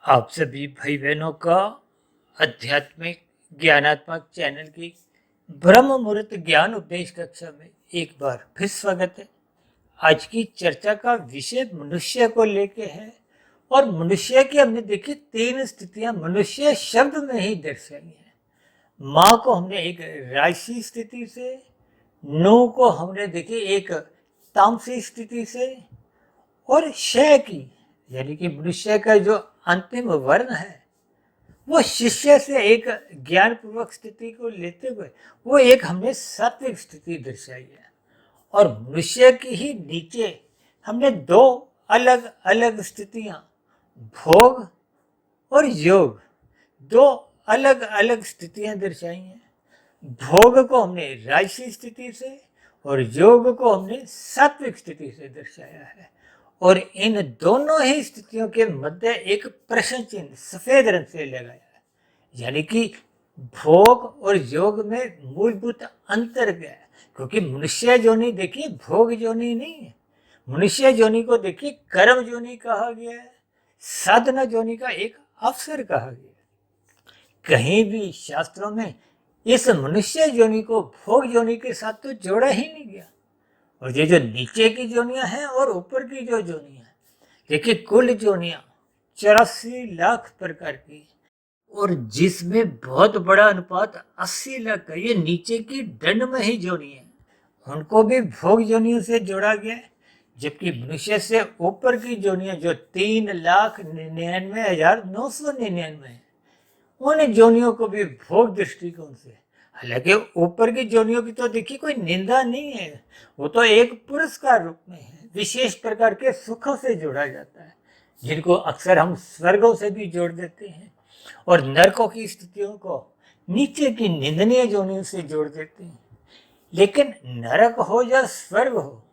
आप सभी भाई बहनों का आध्यात्मिक ज्ञानात्मक चैनल की ब्रह्म मुहूर्त ज्ञान उपदेश कक्षा में एक बार फिर स्वागत है। आज की चर्चा का विषय मनुष्य को लेके है और मनुष्य की हमने देखी 3 स्थितियां मनुष्य शब्द में ही दर्शाई हैं। माँ को हमने एक राजसी स्थिति से, नू को हमने देखी एक तामसी स्थिति से, और शय की यानी कि मनुष्य का जो अंतिम वर्ण है वो शिष्य से एक ज्ञान पूर्वक स्थिति को लेते हुए वो एक हमने सात्विक स्थिति दर्शाई है। और मनुष्य की ही नीचे हमने 2 अलग अलग स्थितियां, भोग और योग, 2 अलग अलग स्थितियां दर्शाई हैं। भोग को हमने राजसी स्थिति से और योग को हमने सात्विक स्थिति से दर्शाया है। और इन दोनों ही स्थितियों के मध्य एक प्रश्न चिन्ह सफेद रंग से लगाया है, यानी कि भोग और योग में मूलभूत अंतर क्या है। क्योंकि मनुष्य जोनि देखिए भोग जोनि नहीं है, मनुष्य जोनि को देखिए कर्म जोनि कहा गया है, साधना जोनि का एक अवसर कहा गया है। कहीं भी शास्त्रों में इस मनुष्य जोनि को भोग जोनि के साथ तो जोड़ा ही नहीं गया। और ये जो नीचे की जोनियां हैं और ऊपर की जो जोनियां हैं, देखिए कुल जोनियां 84 लाख प्रकार की, और जिसमें बहुत बड़ा अनुपात 80 लाख का ये नीचे की दंड में ही जोनी है, उनको भी भोग जोनियों से जोड़ा गया है। जबकि मनुष्य से ऊपर की जोनियां जो 3,99,999 है, उन जोनियों को भी भोग दृष्टिकोण से, हालांकि ऊपर की जोनियों की तो देखिए कोई निंदा नहीं है, वो तो एक पुरस्कार रूप में है, विशेष प्रकार के सुखों से जोड़ा जाता है, जिनको अक्सर हम स्वर्गों से भी जोड़ देते हैं और नरकों की स्थितियों को नीचे की निंदनीय जोनियों से जोड़ देते हैं। लेकिन नरक हो या स्वर्ग हो,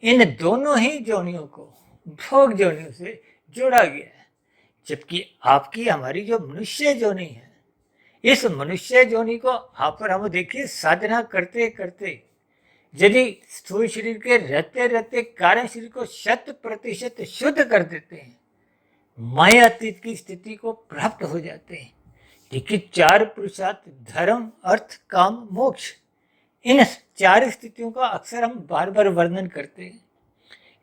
इन दोनों ही जोनियों को भोग जोनियों से जोड़ा गया है। जबकि आपकी हमारी जो मनुष्य जोनि है, इस मनुष्य जोनि को आप पर हम देखिए साधना करते करते यदि स्थूल शरीर के रहते रहते कारण शरीर को 100% शुद्ध कर देते हैं, माया अतीत की स्थिति को प्राप्त हो जाते हैं। देखिए 4 पुरुषार्थ धर्म अर्थ काम मोक्ष, इन 4 स्थितियों का अक्सर हम बार बार वर्णन करते हैं।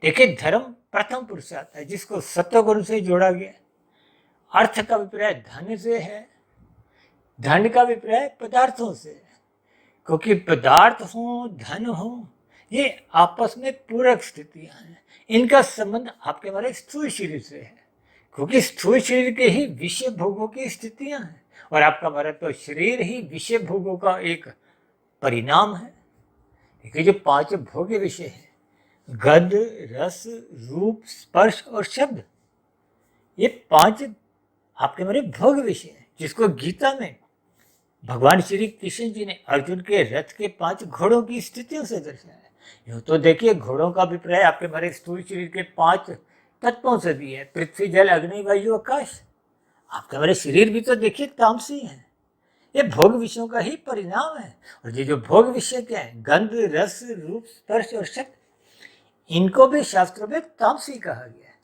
देखिए धर्म प्रथम पुरुषार्थ है जिसको सत्वगुण से जोड़ा गया। अर्थ का अभिप्राय धन से है, धन का अभिप्राय पदार्थों से है, क्योंकि पदार्थ हो धन हो ये आपस में पूरक स्थितियां हैं। इनका संबंध आपके हमारे स्थूल शरीर से है, क्योंकि स्थूल शरीर के ही विषय भोगों की स्थितियां हैं और आपका हमारा तो शरीर ही विषय भोगों का एक परिणाम है। देखिए जो 5 भोग्य विषय है, गंध रस रूप स्पर्श और शब्द, ये 5 आपके हमारे भोग विषय है, जिसको गीता में भगवान श्री कृष्ण जी ने अर्जुन के रथ के 5 घोड़ों की स्थितियों से दर्शाया है। यूँ तो देखिए घोड़ों का अभिप्राय आपके हमारे स्थूल शरीर के 5 तत्वों से भी है, पृथ्वी जल अग्नि वायु आकाश। आपके हमारे शरीर भी तो देखिए तामसी है, ये भोग विषयों का ही परिणाम है। और ये जो भोग विषय क्या है, गंध रस रूप स्पर्श और शब्द, इनको भी शास्त्रों में तामसी कहा गया है।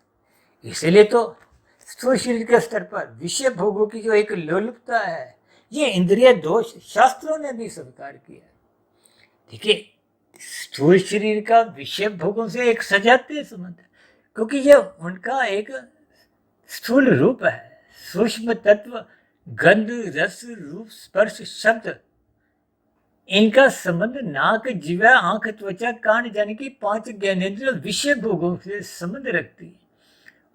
इसीलिए तो स्थूल शरीर के स्तर पर विषय भोगों की जो एक लोलुपता है, ये इंद्रिय दोष शास्त्रों ने भी स्वीकार किया। देखिए स्थूल शरीर का विषय भोगों से एक सजातीय संबंध है, क्योंकि ये उनका एक स्थूल रूप है। सूक्ष्म तत्व गंध रस रूप स्पर्श शब्द, इनका संबंध नाक जीवा आंख त्वचा कान यानी कि 5 ज्ञानेंद्रिय विषय भोगों से संबंध रखती है।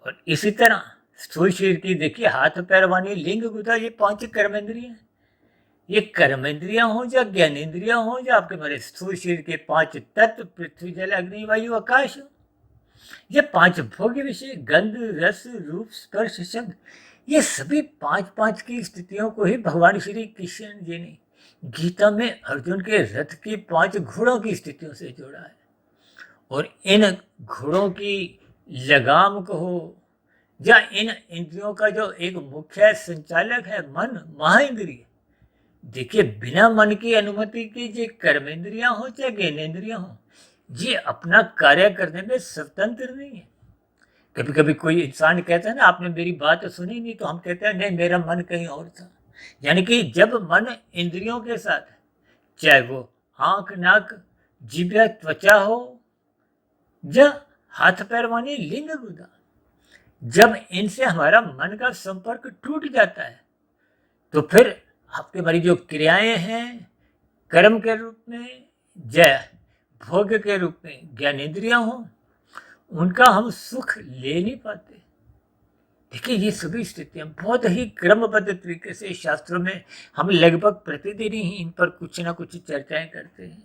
और इसी तरह स्थूल शरीर की देखिए हाथ पैर वाणी लिंग गुदा, ये 5 कर्मेंद्रिय, ये कर्मेंद्रियां हो या ज्ञानेन्द्रियां हो या आपके हमारे स्थूल शरीर के 5 तत्व पृथ्वी जल अग्नि वायु आकाश, ये 5 भोग्य विषय गंध रस रूप स्पर्श शब्द, ये सभी 5 की स्थितियों को ही भगवान श्री कृष्ण जी ने गीता में अर्जुन के रथ की 5 घोड़ों की स्थितियों से जोड़ा है। और इन घोड़ों की लगाम को हो या इन इंद्रियों का जो एक मुख्य संचालक है मन महाइंद्रिय, देखिए बिना मन की अनुमति के ये कर्मेंद्रियां हो चाहे ज्ञानेन्द्रियां हो, ये अपना कार्य करने में स्वतंत्र नहीं है। कभी कभी कोई इंसान कहता है ना, आपने मेरी बात तो सुनी नहीं, तो हम कहते हैं नहीं, मेरा मन कहीं और था। यानी कि जब मन इंद्रियों के साथ, चाहे वो आंख, नाक, जिह्वा, त्वचा हो, या हाथ पैर माने लिंग गुदा, जब इनसे हमारा मन का संपर्क टूट जाता है, तो फिर आपके हमारी जो क्रियाएं हैं, कर्म के रूप में या भोग के रूप में ज्ञानेंद्रियां हों, उनका हम सुख ले नहीं पाते। देखिए, ये सभी स्थितियां बहुत ही क्रमबद्ध तरीके से शास्त्रों में हम लगभग प्रतिदिन ही इन पर कुछ ना कुछ चर्चाएं करते हैं।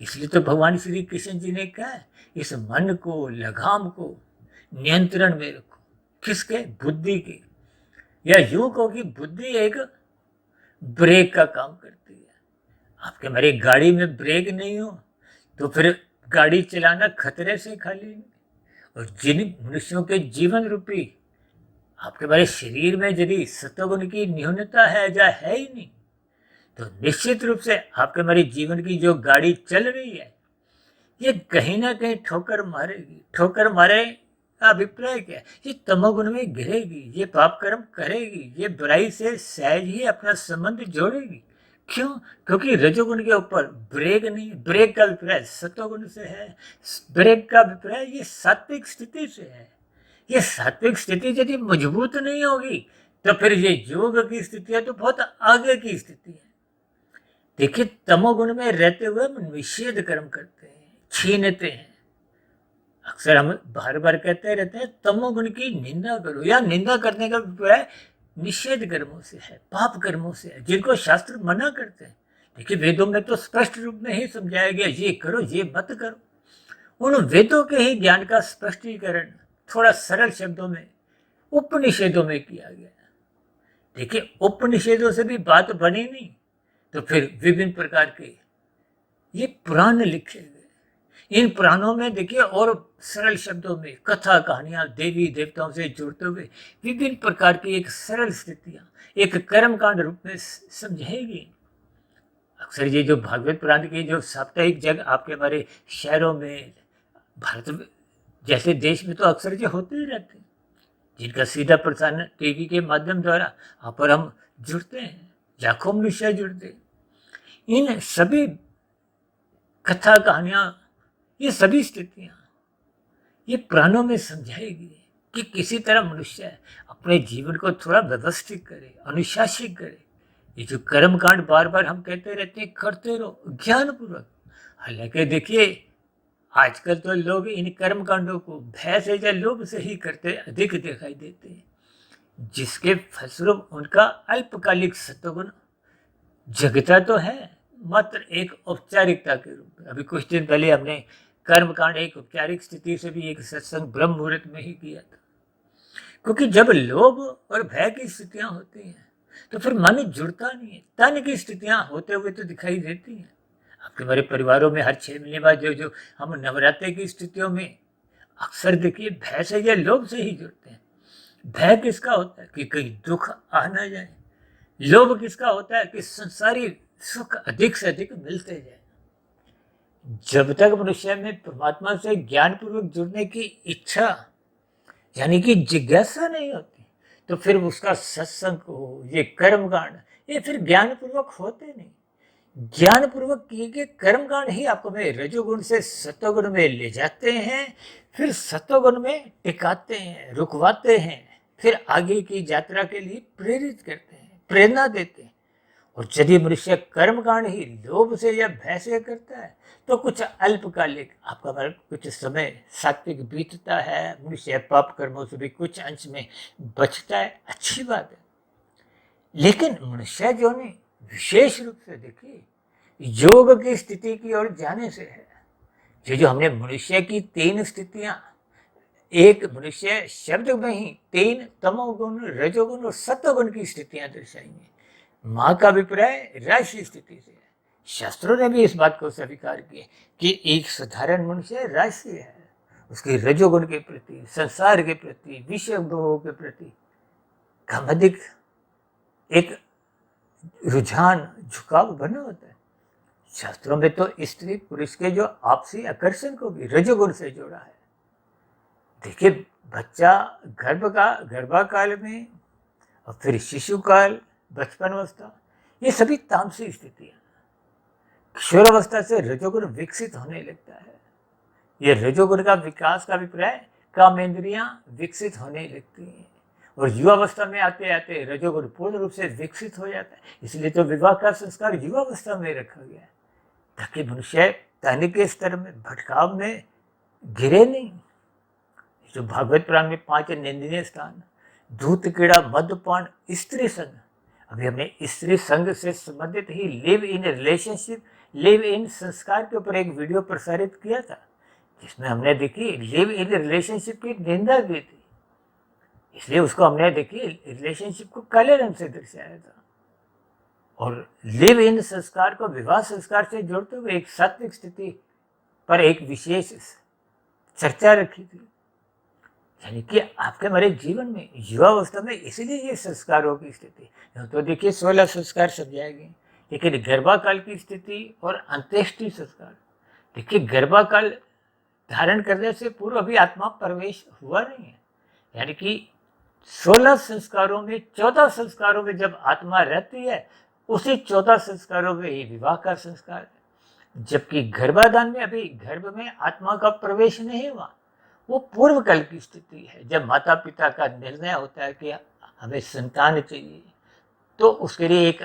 इसलिए तो भगवान श्री कृष्ण जी ने कहा, इस मन को, लगाम को नियंत्रण में रखो। किसके? बुद्धि के। या यूं कहो कि बुद्धि एक ब्रेक का काम करती है। आपके हमारी गाड़ी में ब्रेक नहीं हो तो फिर गाड़ी चलाना खतरे से खाली नहीं। और जिन मनुष्यों के जीवन रूपी आपके हमारे शरीर में यदि सत्वगुण की न्यूनता है या है ही नहीं, तो निश्चित रूप से आपके हमारी जीवन की जो गाड़ी चल रही है, ये कहीं ना कहीं ठोकर मारेगी। ठोकर मारे का अभिप्राय क्या है? ये तमोगुण में गिरेगी, ये पाप कर्म करेगी, ये बुराई से सहज ही अपना संबंध जोड़ेगी। क्यों? क्योंकि रजोगुण के ऊपर ब्रेक नहीं। ब्रेक का अभिप्राय सत्वगुण से है, ब्रेक का अभिप्राय ये सात्विक स्थिति से है। ये सात्विक स्थिति यदि मजबूत नहीं होगी, तो फिर ये योग की स्थिति है तो बहुत आगे की स्थिति है। देखिए, तमोगुण में रहते हुए हम निषेध कर्म करते हैं, छीनते हैं। अक्सर हम बार बार कहते रहते हैं तमोगुण की निंदा करो, या निंदा करने का अभिप्राय निषेध कर्मों से है, पाप कर्मों से है, जिनको शास्त्र मना करते हैं। देखिए, वेदों में तो स्पष्ट रूप में ही समझाया गया, ये करो, ये मत करो। उन वेदों के ही ज्ञान का स्पष्टीकरण थोड़ा सरल शब्दों में उपनिषेधों में किया गया। देखिए, उपनिषेधों से भी बात बनी नहीं, तो फिर विभिन्न प्रकार के ये पुराण लिखे गए। इन पुराणों में देखिए, और सरल शब्दों में कथा कहानियां, देवी देवताओं से जुड़ते हुए विभिन्न प्रकार की एक सरल स्थितियां एक कर्मकांड रूप में समझाएगी। अक्सर ये जो भागवत पुराण के जो साप्ताहिक जग आपके हमारे शहरों में, भारत जैसे देश में तो अक्सर ये होते ही रहते हैं, जिनका सीधा प्रसारण टीवी के माध्यम द्वारा आप पर हम जुड़ते हैं, लाखों मनुष्य जुड़ते हैं। इन सभी कथा कहानियां, ये सभी स्थितियां ये पुराणों में समझाएगी कि किसी तरह मनुष्य अपने जीवन को थोड़ा व्यवस्थित करे, अनुशासित करे। ये जो कर्मकांड बार बार हम कहते रहते हैं, करते रहो ज्ञानपूर्वक। हालांकि देखिए, आजकल तो लोग इन कर्मकांडों को भय से या लोभ से ही करते अधिक दिखाई देते हैं, जिसके फलस्वरूप उनका अल्पकालिक सत्वगुण जगता तो है, मात्र एक औपचारिकता के रूप में। अभी कुछ दिन पहले हमने कर्मकांड एक औपचारिक स्थिति से भी एक सत्संग ब्रह्म मुहूर्त में ही किया था। क्योंकि जब लोभ और भय की स्थितियां होती हैं, तो फिर मन जुड़ता नहीं है। तन की स्थितियां होते हुए तो दिखाई देती हैं। आपके हमारे परिवारों में हर 6 महीने बाद जो हम नवरात्रि की स्थितियों में अक्सर देखिए भय से या लोभ से ही जुड़ते हैं। भय किसका होता है? कि कहीं दुख आ ना जाए। लोभ किसका होता है? कि संसारी सुख अधिक से अधिक मिलते जाए। जब तक मनुष्य में परमात्मा से ज्ञानपूर्वक जुड़ने की इच्छा यानी कि जिज्ञासा नहीं होती, तो फिर उसका सत्संग हो, ये कर्मकांड, ये फिर ज्ञानपूर्वक होते नहीं। ज्ञानपूर्वक किए गए कर्मकांड ही आपको में रजोगुण से सत्वगुण में ले जाते हैं, फिर सत्वगुण में टिकाते हैं, रुकवाते हैं, फिर आगे की यात्रा के लिए प्रेरित करते हैं, प्रेरणा देते हैं। और यदि मनुष्य कर्मकांड ही लोभ से या भय से करता है, तो कुछ अल्पकालिक आपका कुछ समय सात्विक बीतता है, मनुष्य पाप कर्मों से भी कुछ अंश में बचता है, अच्छी बात है। लेकिन मनुष्य जो ने विशेष रूप से देखिए योग की स्थिति की ओर जाने से है। जो हमने मनुष्य की 3 स्थितियां, एक मनुष्य शब्द में ही 3 तमोगुण, रजोगुण और सत्वगुण की स्थितियां दर्शाई हैं। माँ का अभिप्राय राशि स्थिति से है। शास्त्रों ने भी इस बात को स्वीकार किया कि एक साधारण मनुष्य राशि है। उसके रजोगुण के प्रति, संसार के प्रति, विषय भोगों के प्रति कम अधिक एक रुझान, झुकाव बना होता है। शास्त्रों में तो स्त्री पुरुष के जो आपसी आकर्षण को भी रजोगुण से जोड़ा है। देखिए, बच्चा गर्भाकाल में, और फिर शिशुकाल, बचपन अवस्था, ये सभी तामसिक स्थितियाँ। किशोरावस्था से रजोगुण विकसित होने लगता है। ये रजोगुण का विकास का अभिप्राय कामेंद्रियां विकसित होने लगती हैं, और युवावस्था में आते आते रजोगुण पूर्ण रूप से विकसित हो जाता है। इसलिए तो विवाह का संस्कार युवावस्था में रखा गया है, ताकि मनुष्य तन के स्तर में भटकाव में गिरे नहीं। जो भागवत पुराण में 5 निंदनीय स्थान, धूत कीड़ा, मद्यपान, स्त्री संग। अभी हमने स्त्री संग से संबंधित he live in relationship, live in संस्कार के ऊपर एक वीडियो प्रसारित किया था, जिसमें हमने देखी लिव इन रिलेशनशिप की निंदा की थी। इसलिए उसको हमने देखी रिलेशनशिप को काले रंग से दर्शाया था, और लिव इन संस्कार को विवाह संस्कार से जोड़ते हुए एक सात्विक स्थिति पर एक विशेष चर्चा रखी थी। यानी कि आपके हमारे जीवन में युवावस्था में इसीलिए ये संस्कारों की स्थिति, तो देखिए 16 संस्कार समझाए गए, लेकिन गर्भाकाल की स्थिति और अंत्येष्टि संस्कार। देखिए गर्भाकाल धारण करने से पूर्व अभी आत्मा प्रवेश हुआ नहीं है, यानी कि 16 संस्कारों में 14 संस्कारों में जब आत्मा रहती है, उसी 14 संस्कारों में ही विवाह का संस्कार है। जबकि गर्भाधान में अभी गर्भ में आत्मा का प्रवेश नहीं हुआ, वो पूर्व काल की स्थिति है, जब माता पिता का निर्णय होता है कि हमें संतान चाहिए, तो उसके लिए एक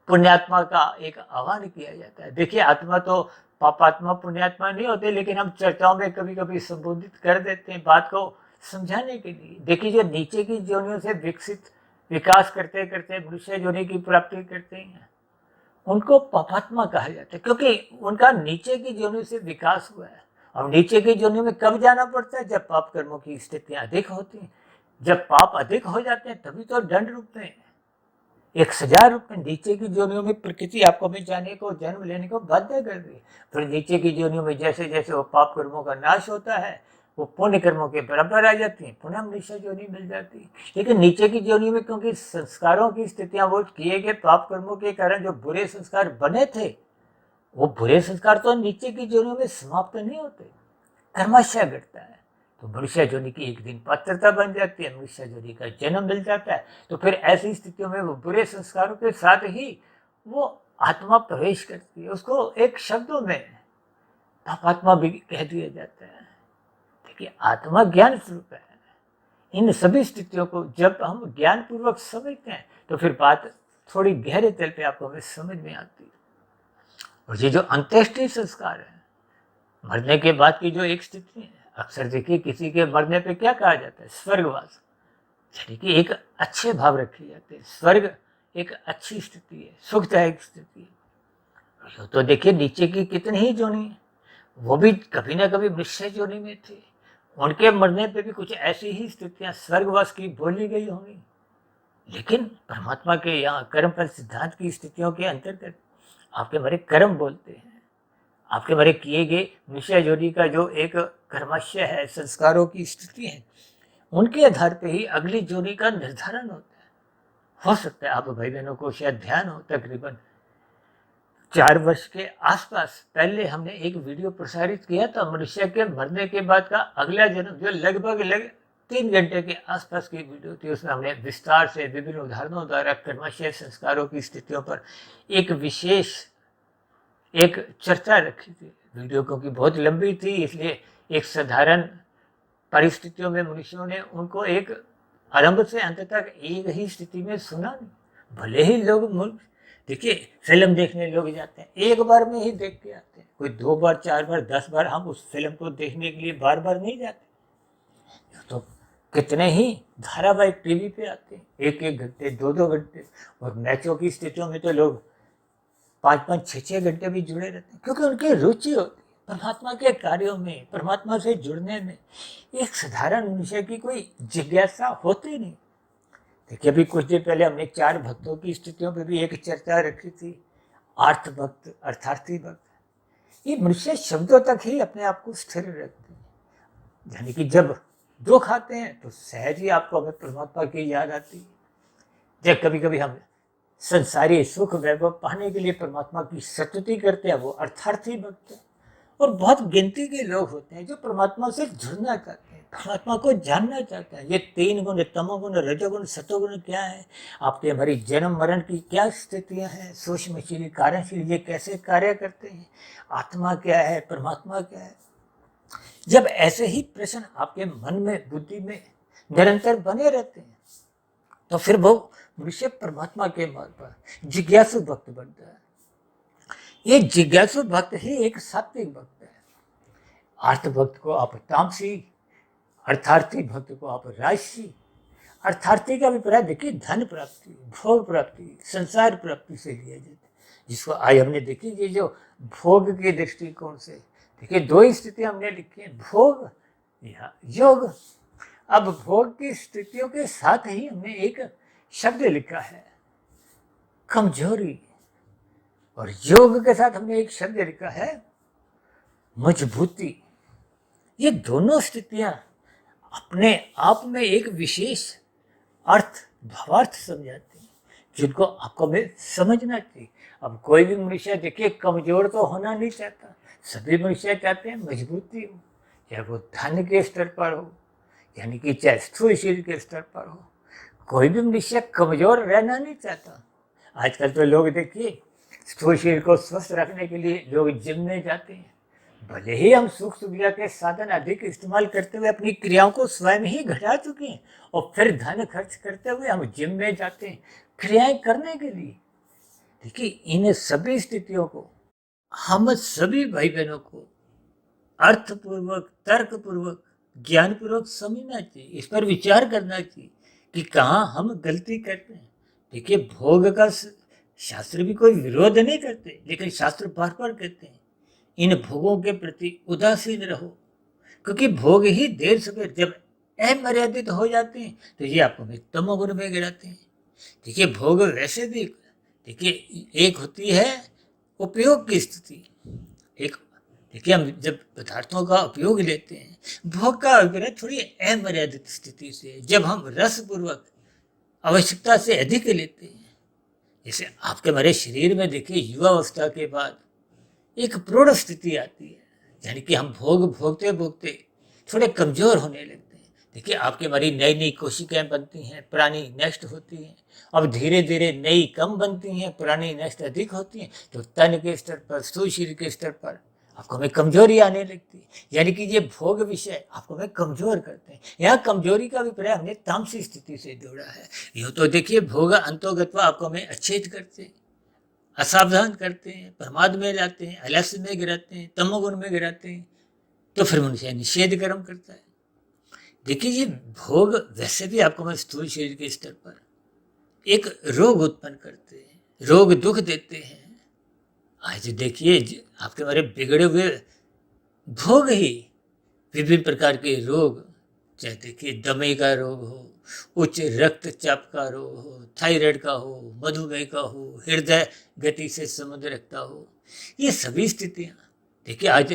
पुण्यात्मा का एक आह्वान किया जाता है। देखिए आत्मा तो पापात्मा पुण्यात्मा नहीं होते, लेकिन हम चर्चाओं में कभी कभी संबोधित कर देते हैं बात को समझाने के लिए। देखिए जो नीचे की योनियों से विकास करते करते मनुष्य योनि की प्राप्ति करते हैं, उनको पापात्मा कहा जाता है, क्योंकि उनका नीचे की योनियों से विकास हुआ है। और नीचे की योनियों में कब जाना पड़ता है? जब पाप कर्मों की स्थितियां अधिक होती हैं। जब पाप अधिक हो जाते हैं तभी तो दंड रूप में, एक सजा रूप में नीचे की योनियों में प्रकृति आपको में जाने को, जन्म लेने को बाध्य कर दी। फिर नीचे की योनियों में जैसे जैसे वो पाप कर्मों का नाश होता है, वो पुण्य कर्मों के बराबर आ जाती हैं, पुनः मनुष्य योनि मिल जाती है। लेकिन नीचे की योनि में क्योंकि संस्कारों की स्थितियां, वो किए गए पाप कर्मों के कारण जो बुरे संस्कार बने थे, वो बुरे संस्कार तो नीचे की योनियों में समाप्त नहीं होते, कर्मशः घटता है। तो मनुष्य योनि की एक दिन पात्रता बन जाती है, मनुष्य योनि का जन्म मिल जाता है। तो फिर ऐसी स्थितियों में वो बुरे संस्कारों के साथ ही वो आत्मा प्रवेश करती है। उसको एक शब्दों में पापात्मा भी कह दिया जाता है। देखिए आत्मा ज्ञान स्वरूप है। इन सभी स्थितियों को जब हम ज्ञान पूर्वक समझते हैं, तो फिर बात थोड़ी गहरे तल पे आपको हमें समझ में आती है। और ये जो अंत्येष्टि संस्कार है, मरने के बाद की जो एक स्थिति है, अक्सर देखिए किसी के मरने पे क्या कहा जाता है? स्वर्गवास, यानी कि एक अच्छे भाव रखे जाते हैं। स्वर्ग एक अच्छी स्थिति है, सुखदायक स्थिति है। तो देखिए नीचे की कितनी ही जोनी है, वो भी कभी ना कभी मनुष्य जोनी में थे, उनके मरने पे भी कुछ ऐसी ही स्थितियां स्वर्गवास की बोली गई होंगी। लेकिन परमात्मा के यहाँ कर्मफल सिद्धांत की स्थितियों के अंतर्गत आपके हमारे कर्म बोलते हैं। आपके हमारे किए गए मनुष्य जोनी का जो एक कर्मशय है, संस्कारों की स्थिति है, उनके आधार पे ही अगली जोनी का निर्धारण होता है। हो सकता है आप भाई बहनों को शायद ध्यान हो, तकरीबन 4 वर्ष के आसपास पहले हमने एक वीडियो प्रसारित किया था, मनुष्य के मरने के बाद का अगला जन्म, जो लगभग 3 घंटे के आसपास की वीडियो थी। उसमें हमने विस्तार से विभिन्न उदाहरणों द्वारा कर्मशय संस्कारों की स्थितियों पर एक विशेष एक चर्चा रखी थी। वीडियो क्योंकि बहुत लंबी थी, इसलिए एक साधारण परिस्थितियों में मनुष्यों ने उनको एक आरंभ से अंत तक एक ही स्थिति में सुना नहीं। भले ही लोग देखिए फिल्म देखने लोग जाते हैं, एक बार में ही देख के आते हैं, कोई 2 बार 4 बार 10 बार हम उस फिल्म को देखने के लिए बार बार नहीं जाते। तो कितने ही धारावाहिक टीवी पे आते हैं, 1-1 घंटे 2-2 घंटे, और मैचों की स्थितियों में तो लोग 5-5 6-6 घंटे भी जुड़े रहते हैं, क्योंकि उनकी रुचि होती है परमात्मा के कार्यों में, परमात्मा से जुड़ने में। एक साधारण मनुष्य की कोई जिज्ञासा होती नहीं। देखिए अभी कुछ देर पहले हमने 4 भक्तों की स्थितियों पर भी एक चर्चा रखी थी, आर्थ भक्त, अर्थार्थी भक्त। ये मनुष्य शब्दों तक ही अपने आप को स्थिर रखते हैं, यानी कि जब दुख आते हैं तो सहज ही आपको हमें परमात्मा की याद आती है। जब कभी कभी हम संसारी सुख वैभव पाने के लिए परमात्मा की स्तुति करते हैं, वो अर्थार्थी भक्त है। और बहुत गिनती के लोग होते हैं जो परमात्मा से जुड़ना चाहते हैं, परमात्मा को जानना चाहता है। ये तीन गुण, तमोगुण, रजोगुण, सतोगुण क्या है, आपके हमारी जन्म मरण की क्या स्थितियां हैं, सूक्ष्मशील कार्यशील ये कैसे कार्य करते हैं, आत्मा क्या है, परमात्मा क्या है। जब ऐसे ही प्रश्न आपके मन में, बुद्धि में निरंतर बने रहते हैं, तो फिर वो मनुष्य परमात्मा के मार्ग पर जिज्ञासु भक्त बनता है। ये जिज्ञासु भक्त ही एक सात्विक भक्त है। अर्थ भक्त को आप तामसी, अर्थार्थी भक्त को आप राजसी। अर्थार्थी का अभिप्राय देखिए धन प्राप्ति, भोग प्राप्ति, संसार प्राप्ति से लिया जाता है, जिसको आज हमने देखी। ये जो भोग के दृष्टिकोण से देखिए दो ही स्थितियां हमने लिखी है, भोग या योग। अब भोग की स्थितियों के साथ ही हमने एक शब्द लिखा है, कमजोरी, और योग के साथ हमने एक शब्द लिखा है, मजबूती। ये दोनों स्थितियां अपने आप में एक विशेष अर्थ, भावार्थ समझाती हैं, जिनको आपको में समझना चाहिए। अब कोई भी मनुष्य देखिए कमजोर तो होना नहीं चाहता, सभी मनुष्य चाहते हैं मजबूती हो, चाहे वो धन के स्तर पर हो, यानी कि चाहे स्थूल शरीर के स्तर पर हो। कोई भी मनुष्य कमजोर रहना नहीं चाहता। आजकल तो लोग देखिए स्थूल शरीर को स्वस्थ रखने के लिए लोग जिम में जाते हैं। भले ही हम सुख सुविधा के साधन अधिक इस्तेमाल करते हुए अपनी क्रियाओं को स्वयं ही घटा चुके हैं, और फिर धन खर्च करते हुए हम जिम में जाते हैं क्रियाएं करने के लिए। देखिए इन सभी स्थितियों को हम सभी भाई बहनों को अर्थपूर्वक, तर्कपूर्वक, ज्ञानपूर्वक समझना चाहिए, इस पर विचार करना चाहिए कि कहाँ हम गलती करते हैं। देखिए भोग का शास्त्र भी कोई विरोध नहीं करते, लेकिन शास्त्र बार बार कहते हैं इन भोगों के प्रति उदासीन रहो, क्योंकि भोग ही देर सवेर जब अमर्यादित हो जाते हैं तो ये आपको तमोगुण में गिराते हैं। देखिए भोग वैसे भी देखिए एक होती है उपयोग की स्थिति, एक देखिए हम जब पदार्थों का उपयोग लेते हैं, भोग का अभिप्राय थोड़ी अमर्यादित स्थिति से, जब हम रसपूर्वक आवश्यकता से अधिक लेते हैं। जैसे आपके हमारे शरीर में देखिए युवावस्था के बाद एक प्रौढ़ स्थिति आती है, यानी कि हम भोग भोगते भोगते थोड़े कमजोर होने लगते हैं। देखिए आपके हमारी नई नई कोशिकाएं बनती हैं, पुरानी नष्ट होती हैं, अब धीरे धीरे नई कम बनती हैं, पुरानी नष्ट अधिक होती हैं, तो तन के स्तर पर, स्थूल शरीर के स्तर पर आपको हमें कमजोरी आने लगती है। यानी कि ये भोग विषय आपको हमें कमजोर करते हैं। यहाँ कमजोरी का अभिप्राय हमने तामसी स्थिति से जोड़ा है। यूँ तो देखिए भोग अंतोगत्वा आपको हमें अच्छेद करते हैं, असावधान करते हैं, प्रमाद में लाते हैं, आलस्य में गिराते हैं, तमोगुण में गिराते हैं, तो फिर मनुष्य निषेध कर्म करता है। देखिए ये भोग वैसे भी आपको हमारे स्थूल शरीर के स्तर पर एक रोग उत्पन्न करते हैं, रोग दुख देते हैं। आज देखिए आपके हमारे बिगड़े हुए भोग ही विभिन्न प्रकार के रोग, चाहे देखिए दमे का रोग हो, उच्च रक्तचाप का रोग हो, थायराइड का हो, मधुमेह का हो, हृदय गति से संबंध रखता हो, ये सभी स्थितियाँ देखिए आज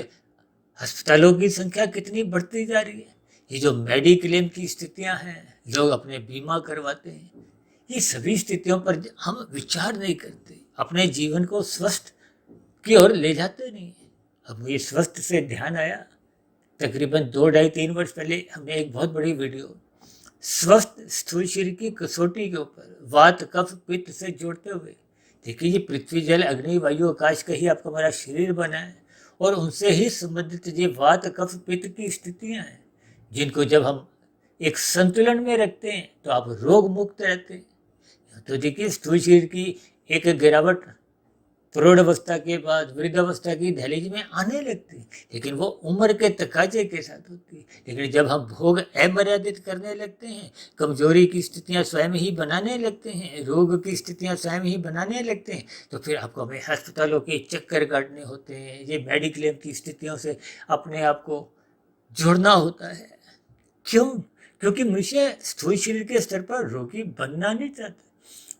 अस्पतालों की संख्या कितनी बढ़ती जा रही है। ये जो मेडिक्लेम की स्थितियाँ हैं, लोग अपने बीमा करवाते हैं, ये सभी स्थितियों पर हम विचार नहीं करते, अपने जीवन को स्वस्थ की ओर ले जाते नहीं। अब मुझे स्वस्थ से ध्यान आया, तकरीबन 2-2.5-3 वर्ष पहले हमने एक बहुत बड़ी वीडियो स्वस्थ स्थूल शरीर की कसौटी के ऊपर वात कफ पित्त से जोड़ते हुए, देखिए ये पृथ्वी जल अग्नि वायु आकाश का ही आपका हमारा शरीर बना है, और उनसे ही संबंधित ये वात कफ पित्त की स्थितियां हैं, जिनको जब हम एक संतुलन में रखते हैं तो आप रोग मुक्त रहते हैं। तो देखिए स्थूल शरीर की एक गिरावट प्रौढ़ अवस्था के बाद वृद्धावस्था की दहलीज में आने लगती, लेकिन वो उम्र के तकाजे के साथ होती है। लेकिन जब हम भोग अमर्यादित करने लगते हैं, कमजोरी की स्थितियां स्वयं ही बनाने लगते हैं, रोग की स्थितियां स्वयं ही बनाने लगते हैं, तो फिर आपको हमें अस्पतालों के चक्कर काटने होते हैं, ये मेडिक्लेम की स्थितियों से अपने आप को जोड़ना होता है। क्यों? क्योंकि मनुष्य स्थूल शरीर के स्तर पर रोगी बनना नहीं चाहता,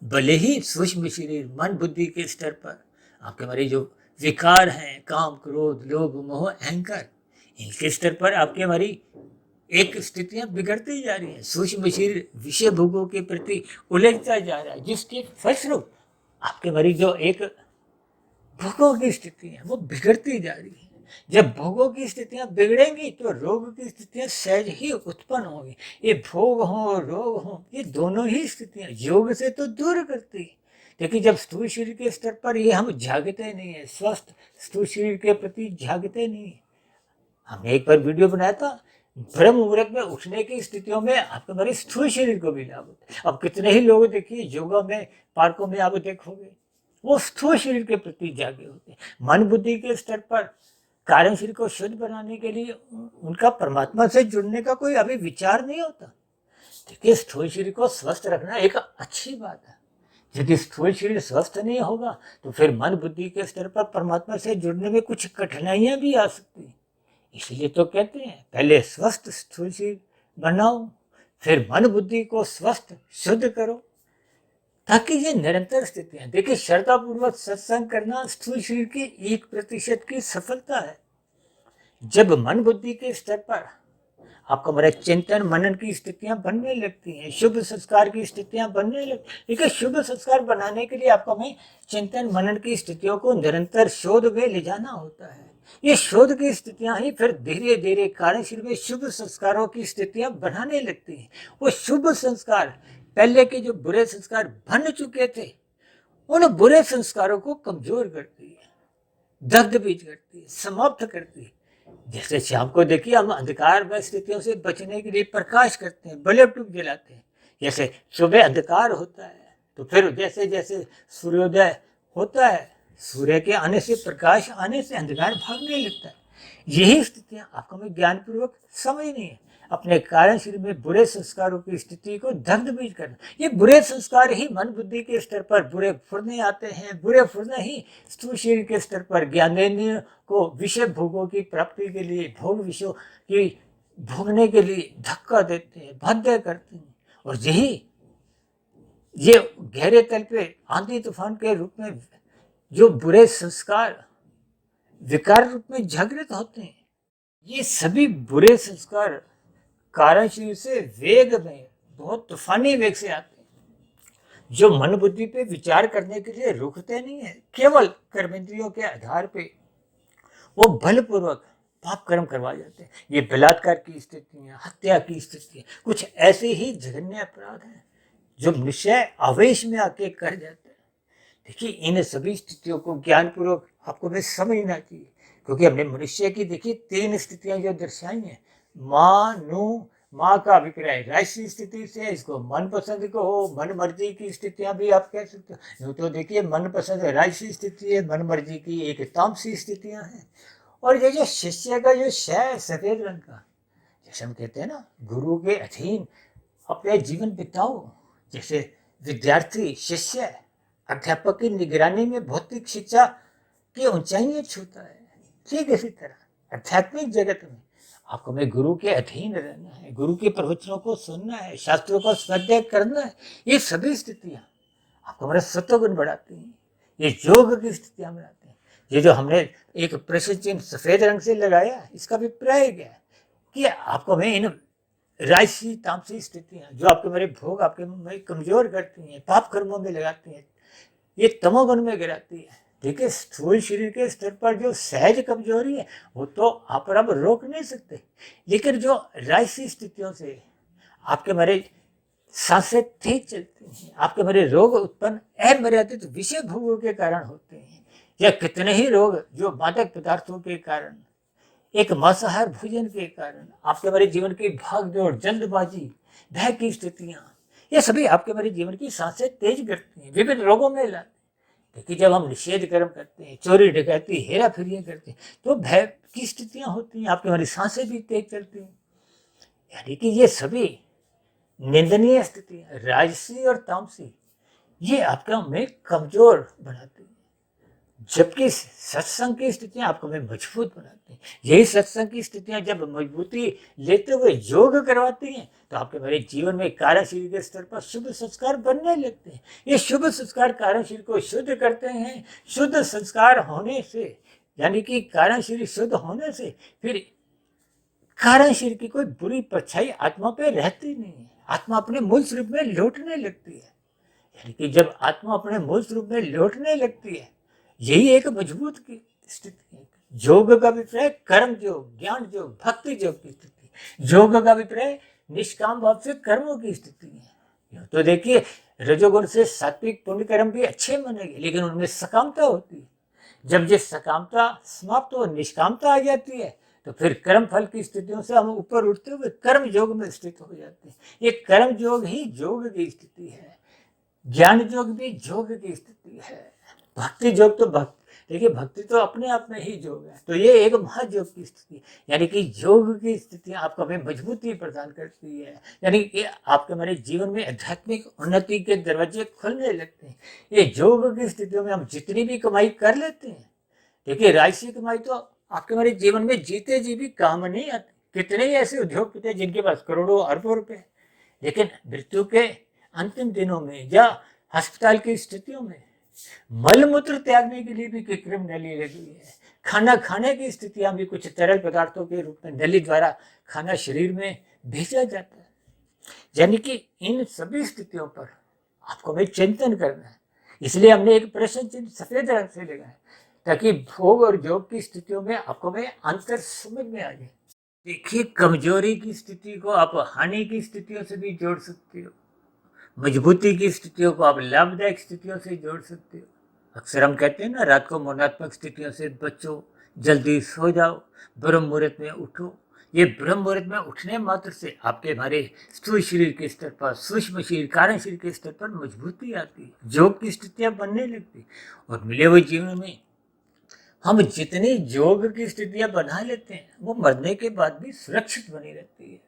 भले ही सूक्ष्म शरीर मन बुद्धि के स्तर पर आपके हमारे जो विकार हैं, काम क्रोध लोभ मोह अहंकार, इनके स्तर पर आपकी हमारी एक स्थितियां बिगड़ती जा रही हैं। सूक्ष्म शरीर विषय भोगों के प्रति उलझता जा रहा है, जिसके फलस्वरूप आपके हमारी जो एक भोगों की स्थिति है वो बिगड़ती जा रही है। जब भोगों की स्थितियां बिगड़ेंगी तो रोग की स्थितियां सहज ही उत्पन्न होंगी। ये भोग हो रोग हो, ये दोनों ही स्थितियां योग से तो दूर करती है। लेकिन जब स्थूल शरीर के स्तर पर ये हम जागते नहीं है, स्वस्थ स्थूल शरीर के प्रति जागते नहीं है। हमने एक बार वीडियो बनाया था, ब्रह्म मुहूर्त में उठने की स्थितियों में आपके हमारे स्थूल शरीर को भी लाभ होता है। अब कितने ही लोग देखिए योगा में, पार्कों में आप देखोगे, वो स्थूल शरीर के प्रति जागे होते हैं। मन बुद्धि के स्तर पर कारण शरीर को शुद्ध बनाने के लिए उनका परमात्मा से जुड़ने का कोई अभी विचार नहीं होता। देखिए स्थूल शरीर को स्वस्थ रखना एक अच्छी बात है। यदि स्थूल शरीर स्वस्थ नहीं होगा तो फिर मन बुद्धि के स्तर पर परमात्मा से जुड़ने में कुछ कठिनाइयां भी आ सकती हैं। इसलिए तो कहते हैं पहले स्वस्थ स्थूल शरीर बनाओ, फिर मन बुद्धि को स्वस्थ शुद्ध करो, ताकि ये निरंतर स्थितियां। देखिए श्रद्धापूर्वक सत्संग करना स्थूल शरीर की 1% की सफलता है। जब मन बुद्धि के स्तर पर आपको हमारे चिंतन मनन की स्थितियां बनने लगती हैं, शुभ संस्कार की स्थितियां बनने लगती। देखिए शुभ संस्कार बनाने के लिए आपको हमें चिंतन मनन की स्थितियों को निरंतर शोध में ले जाना होता है। ये शोध की स्थितियां ही फिर धीरे धीरे कारण शरीर में शुभ संस्कारों की स्थितियां बनाने लगती हैं। वो शुभ संस्कार पहले के जो बुरे संस्कार बन चुके थे, उन बुरे संस्कारों को कमजोर करती है, दग्ध बीज करती है, समाप्त करती है। जैसे शाम को देखिए हम अंधकार में स्थितियों से बचने के लिए प्रकाश करते हैं, बल्ब ट्यूब जलाते हैं। जैसे सुबह अंधकार होता है तो फिर जैसे जैसे सूर्योदय होता है, सूर्य के आने से, प्रकाश आने से अंधकार भागने लगता है। यही स्थितियां आपको हमें ज्ञानपूर्वक समझनी है। अपने कारण शरीर में बुरे संस्कारों की स्थिति को दग्ध बीज करना। ये बुरे संस्कार ही मन बुद्धि के स्तर पर बुरे फुरने आते हैं। बुरे फुरने ही स्थूल शरीर के स्तर पर ज्ञानेंद्रियों को विषय भोगों की प्राप्ति के लिए, भोग विषयों की भोगने के लिए धक्का देते हैं, बाध्य करते हैं। और यही ये गहरे तल पे आंधी तूफान के रूप में जो बुरे संस्कार विकार रूप में जागृत होते हैं, ये सभी बुरे संस्कार कारण शरीर से वेग में, बहुत तूफानी वेग से आते हैं, जो मन बुद्धि पे विचार करने के लिए रुकते नहीं है। केवल कर्मेंद्रियों के आधार पे वो बलपूर्वक पाप कर्म करवा जाते हैं। ये बलात्कार की स्थितियां, हत्या की स्थितियां, कुछ ऐसे ही जघन्य अपराध हैं जो मनुष्य आवेश में आके कर जाते हैं। देखिए इन सभी स्थितियों को ज्ञानपूर्वक आपको भी समझना चाहिए, क्योंकि हमने मनुष्य की देखिए 3 स्थितियां जो दर्शाई हैं। माँ का अभिप्राय राजसी स्थिति से, इसको मनपसंद को हो, मन मर्जी की स्थितियां भी आप कह सकते हो। यूँ तो देखिए मनपसंद राजसी स्थिति है, मन मर्जी की एक तामसी स्थितियां हैं। और ये जो शिष्य का जो शय है सफेद रंग का, जैसे हम कहते हैं ना, गुरु के अधीन अपने जीवन बिताओ। जैसे विद्यार्थी, शिष्य अध्यापक की निगरानी में भौतिक शिक्षा की ऊंचाइयां छूता है, ठीक इसी तरह आध्यात्मिक जगत में आपको में गुरु के अधीन रहना है, गुरु के प्रवचनों को सुनना है, शास्त्रों का स्वाध्याय करना है। ये सभी स्थितियां आपको हमारा सत्वगुण बढ़ाती हैं, ये योग की स्थितियां बढ़ाती हैं। ये जो हमने एक प्रश्न चिन्ह सफेद रंग से लगाया, इसका अभिप्राय क्या है कि आपको में इन राजसी तामसी स्थितियां जो आपके मेरे भोग आपके में कमजोर करती हैं, पाप कर्मों में लगाती हैं, ये तमोगुण में गिराती है। देखिए स्थूल शरीर के स्तर पर जो सहज कमजोरी है वो तो आप और अब रोक नहीं सकते, लेकिन जो राजसी स्थितियों से आपके मेरे सांसें तेज चलती हैं, आपके मेरे रोग उत्पन्न अमर्यादित विषय भोगों के कारण होते हैं, या कितने ही रोग जो मादक पदार्थों के कारण, एक मांसाहार भोजन के कारण, आपके मेरे जीवन की भागदौड़, जल्दबाजी, भय की स्थितियां, ये सभी आपके मेरे जीवन की सांसें तेज करती हैं, विभिन्न रोगों में लाती हैं। देखिए जब हम निषेध कर्म करते हैं, चोरी डकैती हेरा फेरियां करते हैं, तो भय की स्थितियां होती हैं, आपकी हमारी सांसें भी तेज चलती हैं। यानी कि ये सभी निंदनीय स्थितियां, राजसी और तामसी, ये आपका हमें कमजोर बनाती है, जबकि सत्संग की स्थितियां आपको हमें मजबूत बनाती हैं। यही सत्संग की स्थितियां जब मजबूती लेते हुए योग करवाती हैं तो आपके मेरे जीवन में कारण शरीर के स्तर पर शुभ संस्कार बनने लगते हैं। ये शुभ संस्कार कारण शरीर को शुद्ध करते हैं। शुद्ध संस्कार होने से, यानी कि कारण शरीर शुद्ध होने से, फिर कारण शरीर की कोई बुरी परछाई आत्मा पे रहती नहीं है। आत्मा अपने मूल स्वरूप में लौटने लगती है। यानी कि जब आत्मा अपने मूल स्वरूप में लौटने लगती है, यही एक मजबूत की स्थिति है। योग का विपर्य कर्म योग, ज्ञान योग, भक्ति योग की स्थिति। योग का विपर्य निष्काम भाव से कर्मों की स्थिति है। तो देखिए, रजोगुण से सात्विक पुण्य कर्म भी अच्छे मानेंगे, लेकिन उनमें सकामता होती है। जब ये सकामता समाप्त हो, निष्कामता आ जाती है, तो फिर कर्म फल की स्थितियों से हम ऊपर उठते हुए कर्म योग में स्थित हो जाते हैं। ये कर्म योग ही योग की स्थिति है, ज्ञान योग भी योग की स्थिति है, भक्ति योग तो देखिए भक्ति तो अपने आप में ही योग है। तो ये एक महायोग की स्थिति, यानी कि योग की स्थिति आपको हमें मजबूती प्रदान करती है, यानी कि आपके हमारे जीवन में आध्यात्मिक उन्नति के दरवाजे खुलने लगते हैं। ये योग की स्थितियों में हम जितनी भी कमाई कर लेते हैं, देखिए राजसी कमाई तो आपके हमारे जीवन में जीते जी भी काम नहीं आती। कितने ही ऐसे उद्योगपति हैं जिनके पास करोड़ों अरबों रुपए, लेकिन मृत्यु के अंतिम दिनों में या अस्पताल की स्थितियों में मलमूत्र त्यागने के लिए भी कृत्रिम नली लगी है। खाना खाने की स्थितियां भी कुछ तरल पदार्थों के रूप में नली द्वारा खाना शरीर में भेजा जाता है। यानी कि इन सभी स्थितियों पर आपको हमें चिंतन करना है। इसलिए हमने एक प्रश्न चिन्ह सफेद रंग से लगाया, ताकि भोग और योग की स्थितियों में आपको हमें अंतर समझ में आ जाए। देखिए, कमजोरी की स्थिति को आप हानि की स्थितियों से भी जोड़ सकते हो, मजबूती की स्थितियों को आप लाभदायक स्थितियों से जोड़ सकते हो। अक्सर हम कहते हैं ना, रात को मौनात्मक स्थितियों से बचो, जल्दी सो जाओ, ब्रह्म मुहूर्त में उठो। ये ब्रह्म मुहूर्त में उठने मात्र से आपके हमारे स्थूल शरीर के स्तर पर, सूक्ष्म शरीर, कारण शरीर के स्तर पर मजबूती आती है, योग की स्थितियां बनने लगती। और मिले हुए जीवन में हम जितनी योग की स्थितियां बना लेते हैं, वो मरने के बाद भी सुरक्षित बनी रहती है।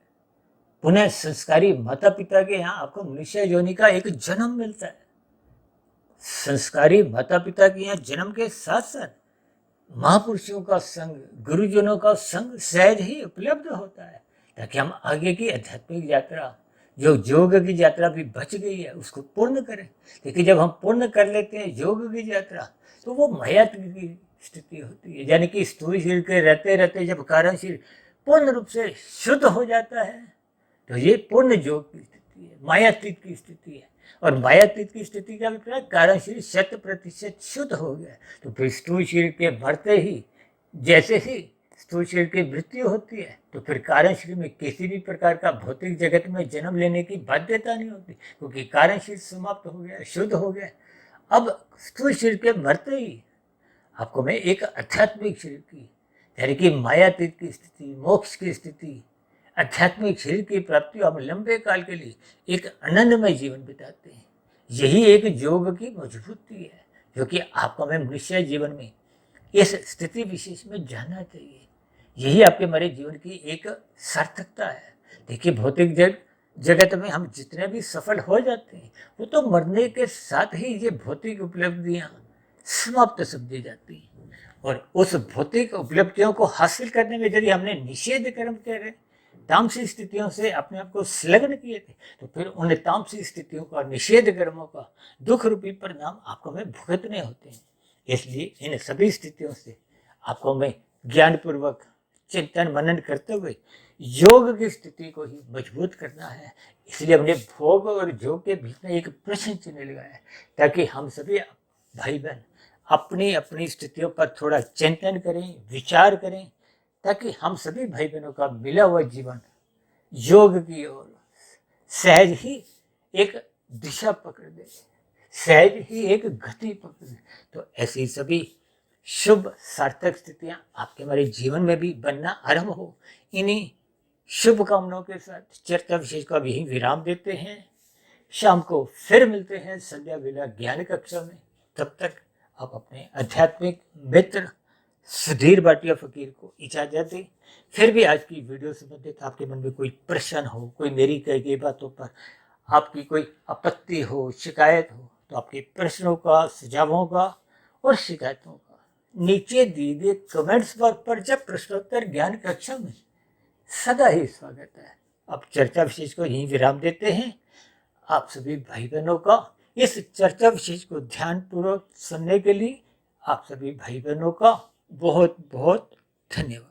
पुनः संस्कारी माता पिता के यहाँ आपको मनुष्य योनि का एक जन्म मिलता है। संस्कारी माता पिता के यहाँ जन्म के साथ साथ महापुरुषों का संग, गुरुजनों का संग सहज ही उपलब्ध होता है, ताकि हम आगे की आध्यात्मिक यात्रा, जो योग की यात्रा भी बच गई है, उसको पूर्ण करें। देखिए, जब हम पूर्ण कर लेते हैं योग की यात्रा, तो वो महत्व की स्थिति होती है। यानी कि स्थूल शरीर के रहते रहते जब कारण शरीर पूर्ण रूप से शुद्ध हो जाता है, तो ये पूर्ण योग की स्थिति है, मायातीत की स्थिति है। और मायातीत की स्थिति का अभिप्राय कारण शरीर 100% शुद्ध हो गया। तो फिर स्थूल शरीर के मरते ही, जैसे ही स्थूल शरीर की मृत्यु होती है, तो फिर कारण शरीर में किसी भी प्रकार का भौतिक जगत में जन्म लेने की बाध्यता नहीं होती, क्योंकि कारण शरीर समाप्त हो गया, शुद्ध हो गया। अब स्थूल शरीर के मरते ही आपको मैं एक आध्यात्मिक शरीर की, यानी कि मायातीत की स्थिति, मोक्ष की स्थिति, आध्यात्मिक शरीर की प्राप्ति, हम लंबे काल के लिए एक आनंदमय जीवन बिताते हैं। यही एक योग की मजबूती है, जो कि आपको हमें मनुष्य जीवन में इस स्थिति विशेष में जानना चाहिए। यही आपके हमारे जीवन की एक सार्थकता है। देखिए, भौतिक जगत में हम जितने भी सफल हो जाते हैं, वो तो मरने के साथ ही ये भौतिक उपलब्धियां समाप्त समझी जाती हैं। और उस भौतिक उपलब्धियों को हासिल करने में यदि हमने निषेध कर्म करे, तामसी स्थितियों से अपने आप को संलग्न किए थे, तो फिर उन तामसी स्थितियों का, निषेध कर्मों का दुख रूपी परिणाम आपको हमें भुगतने होते हैं। इसलिए इन सभी स्थितियों से आपको हमें ज्ञानपूर्वक चिंतन मनन करते हुए योग की स्थिति को ही मजबूत करना है। इसलिए हमने भोग और योग के बीच में एक प्रश्न चिन्ह लगाया है, ताकि हम सभी भाई बहन अपनी अपनी स्थितियों पर थोड़ा चिंतन करें, विचार करें, ताकि हम सभी भाई बहनों का मिला हुआ जीवन योग की ओर सहज ही एक दिशा पकड़ दे, सहज ही एक गति पकड़ दे। तो ऐसी सभी शुभ सार्थक स्थितियां आपके हमारे जीवन में भी बनना आरंभ हो। इन्हीं शुभ कामनाओं के साथ चर्चा विशेष का भी विराम देते हैं। शाम को फिर मिलते हैं संध्या वेला ज्ञान कक्षा में। तब तक आप अपने आध्यात्मिक मित्र सुधीर भाटिया फकीर को इजाजत दें। फिर भी आज की वीडियो से संबंधित आपके मन में कोई प्रश्न हो, कोई मेरी कही गई बातों पर आपकी कोई आपत्ति हो, शिकायत हो, तो आपके प्रश्नों का, सुझावों का और शिकायतों का नीचे दिए गए कमेंट्स बॉक्स पर जब प्रश्नोत्तर ज्ञान कक्षा में सदा ही स्वागत है। अब चर्चा विशेष को यहीं विराम देते हैं। आप सभी भाई बहनों का इस चर्चा विशेष को ध्यानपूर्वक सुनने के लिए आप सभी भाई बहनों का बहुत बहुत धन्यवाद।